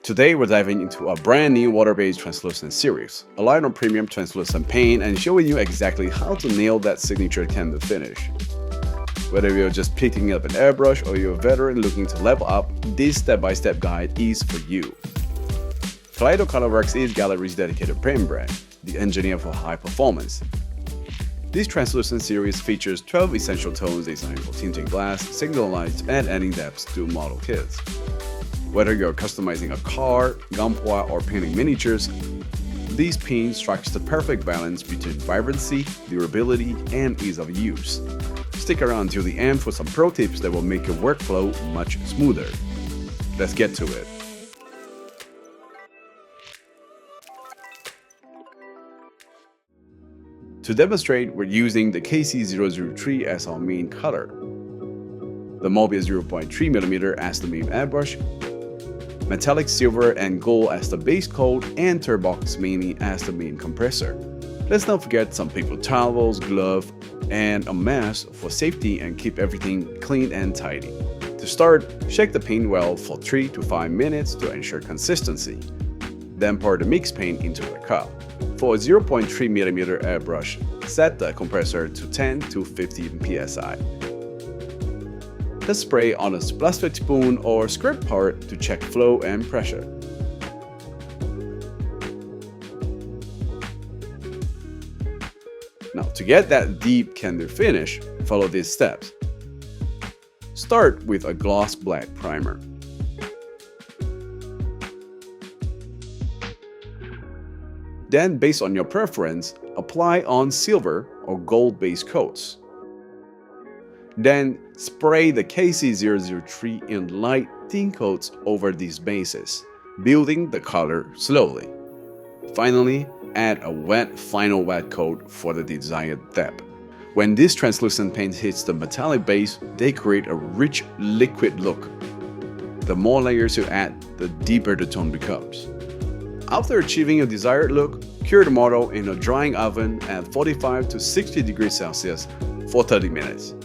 Today we're diving into a brand new water-based translucent series, a line of premium translucent paint and showing you exactly how to nail that signature candle finish. Whether you're just picking up an airbrush or you're a veteran looking to level up, this step-by-step guide is for you. Kaleido ColorWorks is gallery's dedicated paint brand, the engineer for high performance. This translucent series features 12 essential tones designed for tinting glass, signal lights, and adding depth to model kits. Whether you're customizing a car, gunpowder, or painting miniatures, these paint strikes the perfect balance between vibrancy, durability, and ease of use. Stick around till the end for some pro tips that will make your workflow much smoother. Let's get to it. To demonstrate, we're using the KC003 as our main color, the Mobius 0.3mm as the main airbrush, metallic silver and gold as the base coat, and TurboX Mini as the main compressor. Let's not forget some paper towels, glove, and a mask for safety and keep everything clean and tidy. To start, shake the paint well for 3 to 5 minutes to ensure consistency. Then pour the mixed paint into a cup. For a 0.3mm airbrush, set the compressor to 10 to 15 psi. Let's spray on a plastic spoon or squirt part to check flow and pressure. Now, to get that deep candle finish, follow these steps. Start with a gloss black primer. Then, based on your preference, apply on silver or gold base coats. Then, spray the KC003 in light thin coats over these bases, building the color slowly. Finally, add a final wet coat for the desired depth. When this translucent paint hits the metallic base, they create a rich liquid look. The more layers you add, the deeper the tone becomes. After achieving a desired look, cure the model in a drying oven at 45 to 60 degrees Celsius for 30 minutes.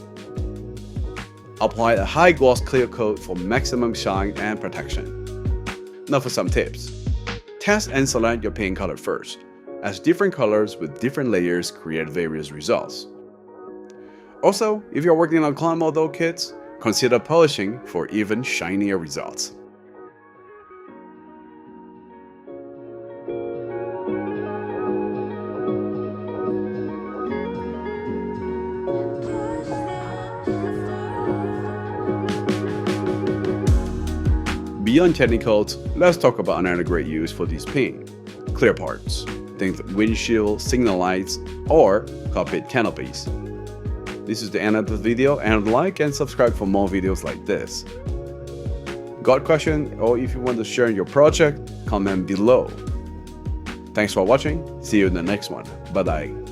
Apply a high gloss clear coat for maximum shine and protection. Now for some tips. Test and select your paint color first, as different colors with different layers create various results. Also, if you're working on climb model kits, consider polishing for even shinier results. Beyond technicals, let's talk about another great use for this paint: clear parts. Think windshield, signal lights, or cockpit canopies. This is the end of the video, and like and subscribe for more videos like this. Got a question, or if you want to share your project, comment below. Thanks for watching. See you in the next one. Bye bye.